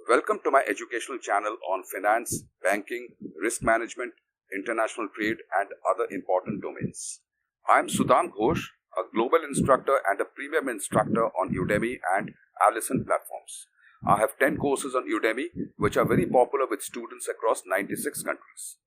Welcome to my educational channel on finance, banking, risk management, international trade, and other important domains. I am Sudham Ghosh, a global instructor and a premium instructor on Udemy and Allison platforms. I have 10 courses on Udemy, which are very popular with students across 96 countries.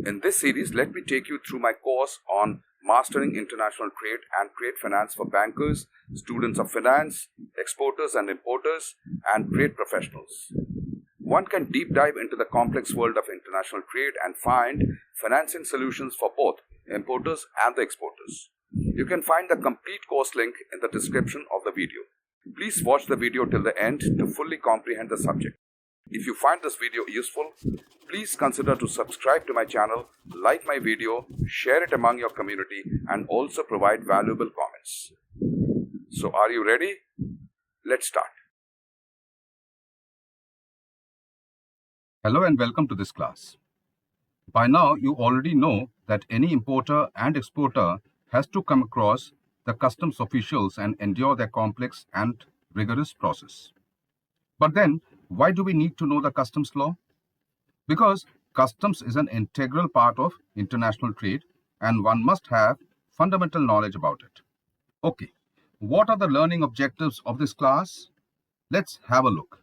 In this series, let me take you through my course on Mastering International Trade and Trade Finance for bankers, students of finance, exporters and importers, and trade professionals. One can deep dive into the complex world of international trade and find financing solutions for both importers and the exporters. You can find the complete course link in the description of the video. Please watch the video till the end to fully comprehend the subject. If you find this video useful, please consider to subscribe to my channel, like my video, share it among your community, and also provide valuable comments. So are you ready? Let's start. Hello and welcome to this class. By now, you already know that any importer and exporter has to come across the customs officials and endure their complex and rigorous process. But then, why do we need to know the customs law? Because customs is an integral part of international trade and one must have fundamental knowledge about it. Okay, what are the learning objectives of this class? Let's have a look.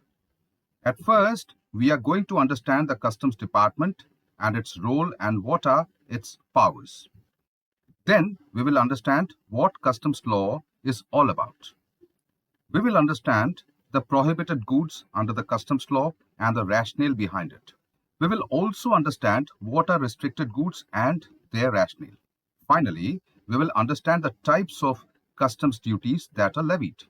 At first, we are going to understand the customs department and its role and what are its powers. Then we will understand what customs law is all about. We will understand the prohibited goods under the customs law and the rationale behind it. We will also understand what are restricted goods and their rationale. Finally, we will understand the types of customs duties that are levied.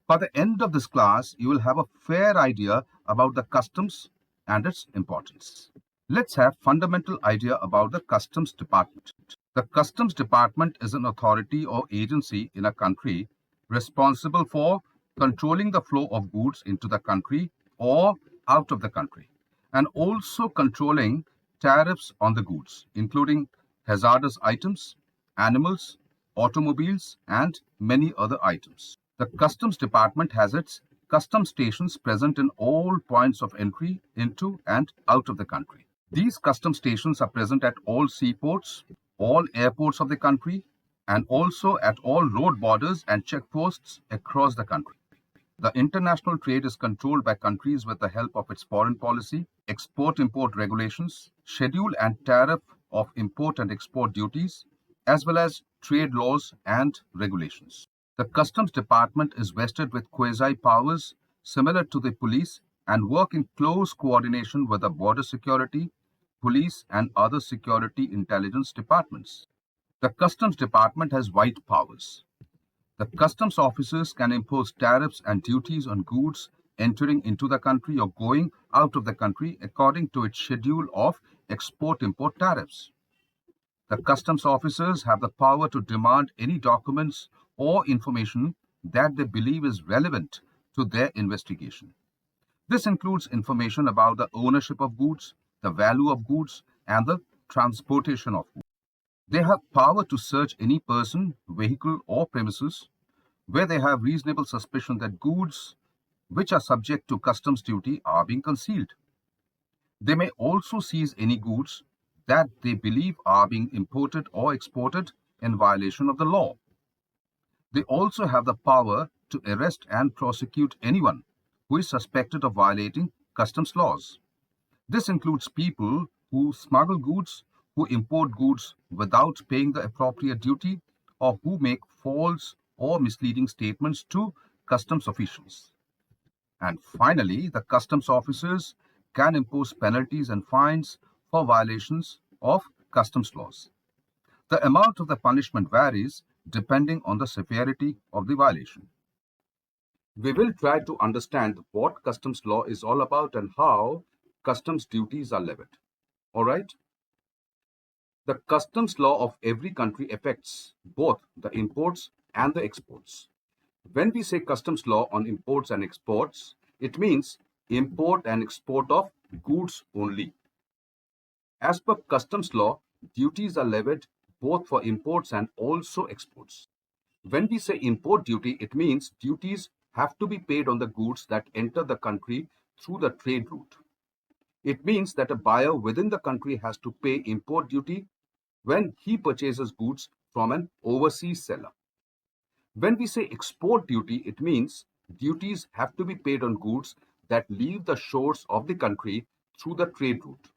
By the end of this class, you will have a fair idea about the customs and its importance. Let's have fundamental idea about the customs department. The customs department is an authority or agency in a country responsible for controlling the flow of goods into the country or out of the country, and also controlling tariffs on the goods, including hazardous items, animals, automobiles, and many other items. The customs department has its customs stations present in all points of entry into and out of the country. These customs stations are present at all seaports, all airports of the country, and also at all road borders and checkposts across the country. The international trade is controlled by countries with the help of its foreign policy, export-import regulations, schedule and tariff of import and export duties, as well as trade laws and regulations. The customs department is vested with quasi-powers similar to the police and work in close coordination with the border security, police, and other security intelligence departments. The customs department has wide powers. The customs officers can impose tariffs and duties on goods entering into the country or going out of the country according to its schedule of export-import tariffs. The customs officers have the power to demand any documents or information that they believe is relevant to their investigation. This includes information about the ownership of goods, the value of goods, and the transportation of goods. They have power to search any person, vehicle, or premises where they have reasonable suspicion that goods which are subject to customs duty are being concealed. They may also seize any goods that they believe are being imported or exported in violation of the law. They also have the power to arrest and prosecute anyone who is suspected of violating customs laws. This includes people who smuggle goods, who import goods without paying the appropriate duty, or who make false or misleading statements to customs officials. And finally, the customs officers can impose penalties and fines for violations of customs laws. The amount of the punishment varies depending on the severity of the violation. We will try to understand what customs law is all about and how customs duties are levied. All right? The customs law of every country affects both the imports and the exports. When we say customs law on imports and exports, it means import and export of goods only. As per customs law, duties are levied both for imports and also exports. When we say import duty, it means duties have to be paid on the goods that enter the country through the trade route. It means that a buyer within the country has to pay import duty when he purchases goods from an overseas seller. When we say export duty, it means duties have to be paid on goods that leave the shores of the country through the trade route.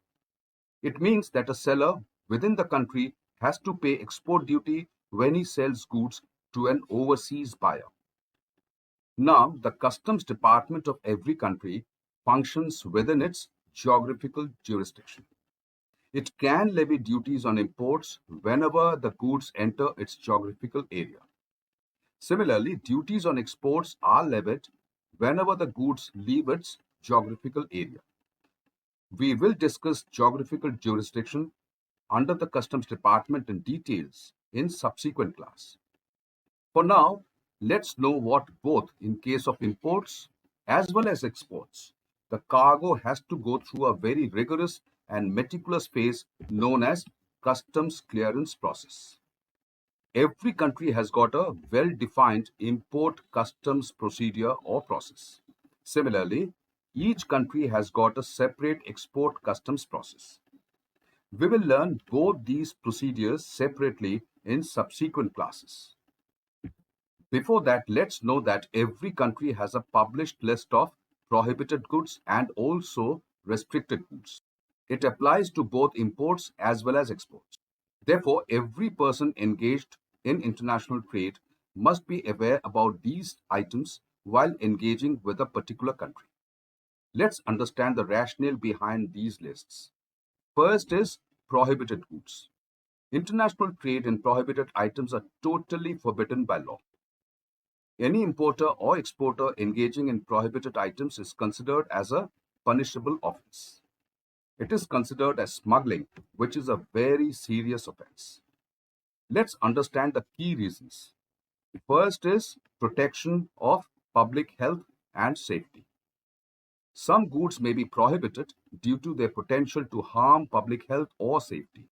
It means that a seller within the country has to pay export duty when he sells goods to an overseas buyer. Now, the customs department of every country functions within its geographical jurisdiction. It can levy duties on imports whenever the goods enter its geographical area. Similarly, duties on exports are levied whenever the goods leave its geographical area. We will discuss geographical jurisdiction under the Customs Department in details in subsequent class. For now, let's know what both in case of imports as well as exports, the cargo has to go through a very rigorous and meticulous phase known as customs clearance process. Every country has got a well-defined import customs procedure or process. Similarly, each country has got a separate export customs process. We will learn both these procedures separately in subsequent classes. Before that, let's know that every country has a published list of prohibited goods and also restricted goods. It applies to both imports as well as exports. Therefore, every person engaged in international trade must be aware about these items while engaging with a particular country. Let's understand the rationale behind these lists. First is prohibited goods. International trade in prohibited items are totally forbidden by law. Any importer or exporter engaging in prohibited items is considered as a punishable offense. It is considered as smuggling, which is a very serious offense. Let's understand the key reasons. First is protection of public health and safety. Some goods may be prohibited due to their potential to harm public health or safety.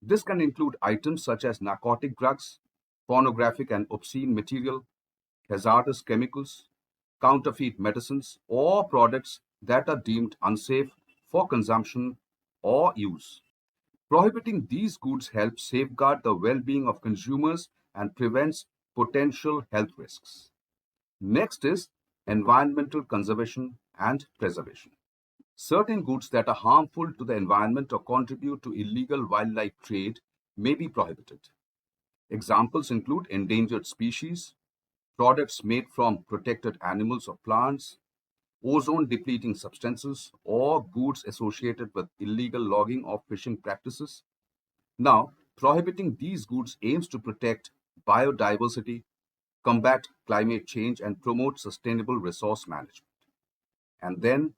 This can include items such as narcotic drugs, pornographic and obscene material, hazardous chemicals, counterfeit medicines, or products that are deemed unsafe for consumption or use. Prohibiting these goods helps safeguard the well-being of consumers and prevents potential health risks. Next is environmental conservation and preservation. Certain goods that are harmful to the environment or contribute to illegal wildlife trade may be prohibited. Examples include endangered species, products made from protected animals or plants, ozone depleting substances, or goods associated with illegal logging or fishing practices. Now, prohibiting these goods aims to protect biodiversity, combat climate change, and promote sustainable resource management. And then,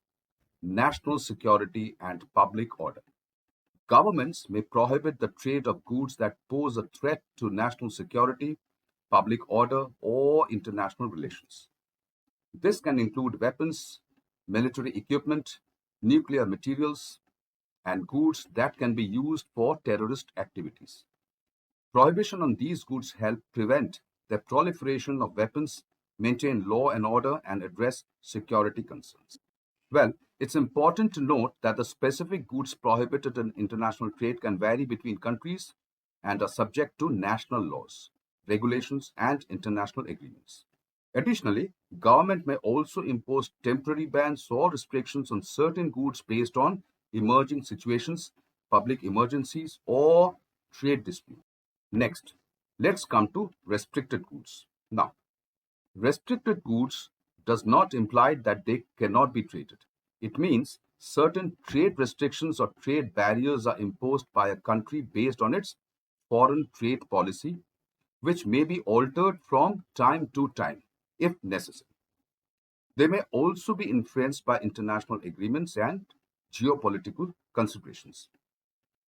national security and public order. Governments may prohibit the trade of goods that pose a threat to national security, public order, or international relations. This can include weapons, military equipment, nuclear materials, and goods that can be used for terrorist activities. Prohibition on these goods help prevent the proliferation of weapons, maintain law and order, and address security concerns. Well, it's important to note that the specific goods prohibited in international trade can vary between countries and are subject to national laws, regulations, and international agreements. Additionally, government may also impose temporary bans or restrictions on certain goods based on emerging situations, public emergencies, or trade disputes. Next, let's come to restricted goods. Now, restricted goods does not imply that they cannot be traded. It means certain trade restrictions or trade barriers are imposed by a country based on its foreign trade policy, which may be altered from time to time if necessary. They may also be influenced by international agreements and geopolitical considerations.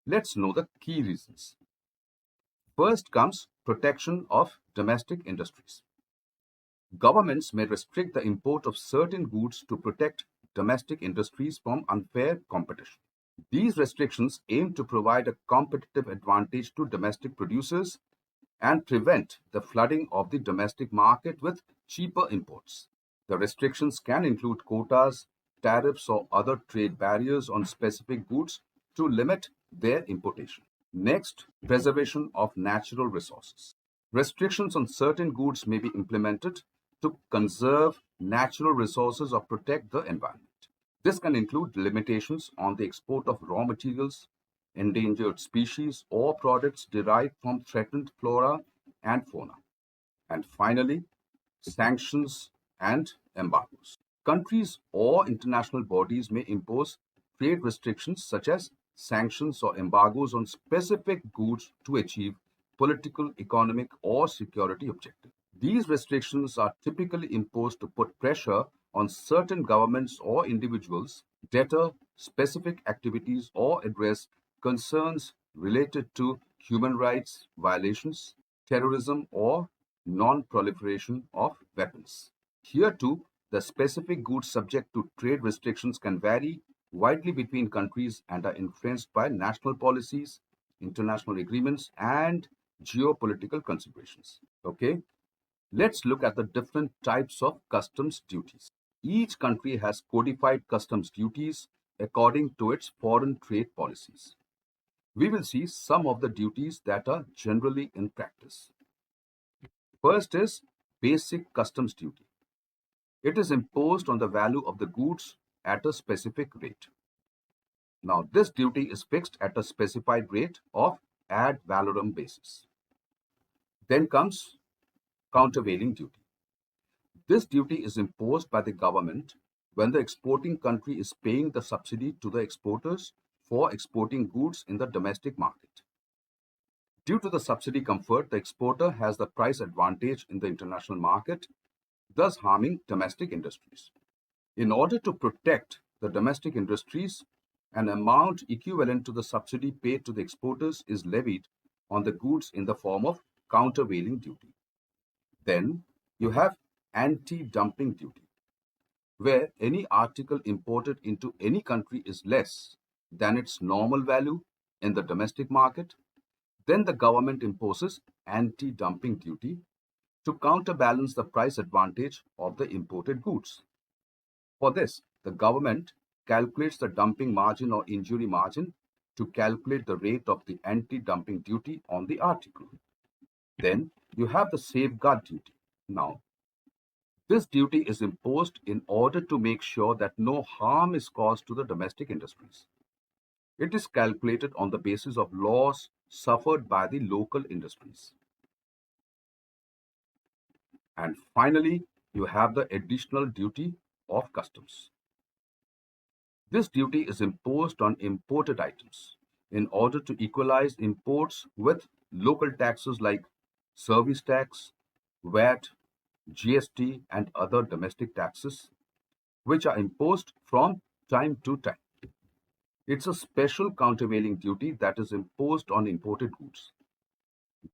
Let's know the key reasons. First comes protection of domestic industries. Governments may restrict the import of certain goods to protect domestic industries from unfair competition. These restrictions aim to provide a competitive advantage to domestic producers and prevent the flooding of the domestic market with cheaper imports. The restrictions can include quotas, tariffs or other trade barriers on specific goods to limit their importation. Next, preservation of natural resources. Restrictions on certain goods may be implemented to conserve natural resources or protect the environment. This can include limitations on the export of raw materials, endangered species, or products derived from threatened flora and fauna. And finally, sanctions and embargoes. Countries or international bodies may impose trade restrictions such as sanctions or embargoes on specific goods to achieve political, economic, or security objectives. These restrictions are typically imposed to put pressure on certain governments or individuals, deter specific activities, or address concerns related to human rights violations, terrorism, or non-proliferation of weapons. Here too, the specific goods subject to trade restrictions can vary widely between countries and are influenced by national policies, international agreements, and geopolitical considerations. Okay, let's look at the different types of customs duties. Each country has codified customs duties according to its foreign trade policies. We will see some of the duties that are generally in practice. First is basic customs duty. It is imposed on the value of the goods at a specific rate. Now, this duty is fixed at a specified rate of ad valorem basis. Then comes countervailing duty. This duty is imposed by the government when the exporting country is paying the subsidy to the exporters for exporting goods in the domestic market. Due to the subsidy comfort, the exporter has the price advantage in the international market, thus harming domestic industries. In order to protect the domestic industries, an amount equivalent to the subsidy paid to the exporters is levied on the goods in the form of countervailing duty. Then you have anti-dumping duty, where any article imported into any country is less than its normal value in the domestic market. Then the government imposes anti-dumping duty to counterbalance the price advantage of the imported goods. For this, the government calculates the dumping margin or injury margin to calculate the rate of the anti-dumping duty on the article. Then you have the safeguard duty. Now, this duty is imposed in order to make sure that no harm is caused to the domestic industries. It is calculated on the basis of loss suffered by the local industries. And finally, you have the additional duty of customs. This duty is imposed on imported items in order to equalize imports with local taxes like service tax, VAT, GST, and other domestic taxes, which are imposed from time to time. It's a special countervailing duty that is imposed on imported goods.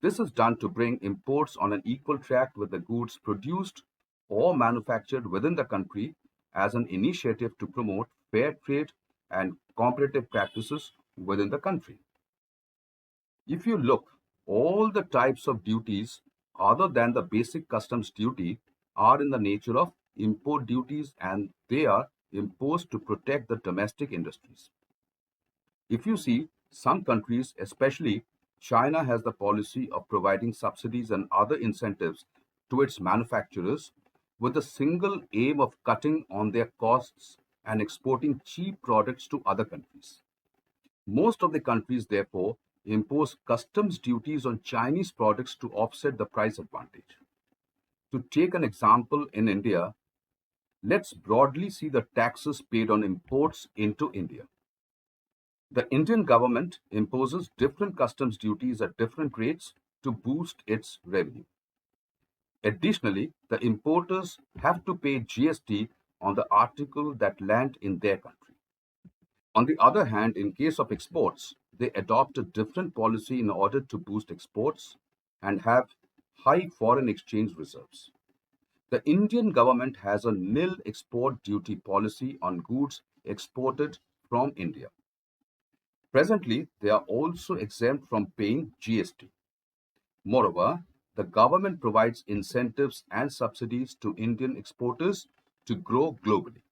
This is done to bring imports on an equal track with the goods produced or manufactured within the country as an initiative to promote fair trade and competitive practices within the country. If you look, all the types of duties other than the basic customs duty are in the nature of import duties, and they are imposed to protect the domestic industries. If you see, some countries, especially China, has the policy of providing subsidies and other incentives to its manufacturers with the single aim of cutting on their costs and exporting cheap products to other countries. Most of the countries, therefore, impose customs duties on Chinese products to offset the price advantage. To take an example, in India, let's broadly see the taxes paid on imports into India. The Indian government imposes different customs duties at different rates to boost its revenue. Additionally, the importers have to pay GST on the article that land in their country. On the other hand, in case of exports, they adopt a different policy in order to boost exports and have high foreign exchange reserves. The Indian government has a nil export duty policy on goods exported from India. Presently, they are also exempt from paying GST. Moreover, the government provides incentives and subsidies to Indian exporters to grow globally.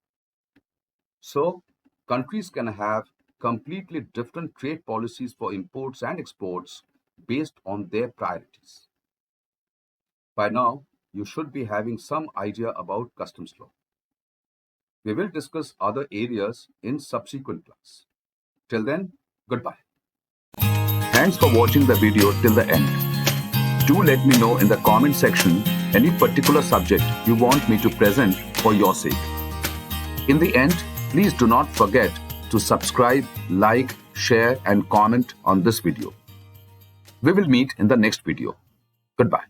So, countries can have completely different trade policies for imports and exports based on their priorities. By now, you should be having some idea about customs law. We will discuss other areas in subsequent class. Till then, goodbye. Thanks for watching the video till the end. Do let me know in the comment section any particular subject you want me to present for your sake. In the end, please do not forget to subscribe, like, share and comment on this video. We will meet in the next video. Goodbye.